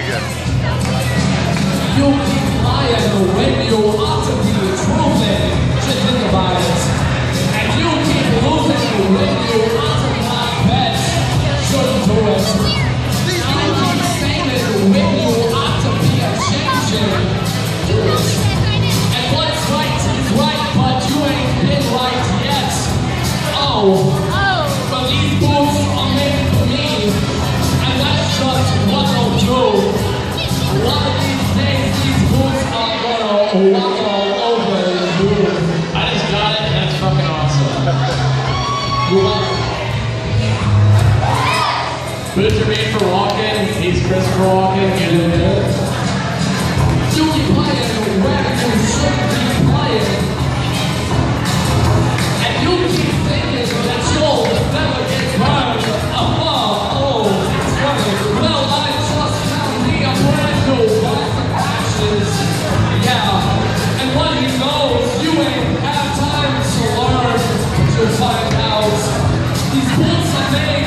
like it. You keep lying when you ought to be truthing. Just think about it. And you keep losing when you ought to not bet. Shouldn't do it. You keep saying it when you ought to be a changing. And what's right is right, but you ain't been right yet. Oh. But these boots are made for me. And that's just what I'll do. One of these days, these boots are gonna walk all over you. I just got it, and that's fucking awesome. Boots are made for walking. He's Christopher Walken. Get in there. You keep playing where you shouldn't be playing. And you keep thinking that you'll never get burned above. Oh, it's funny. Well, I just found me a brand new bag of ashes. Yeah. And what he knows, you ain't have time to learn to find out. These boots are made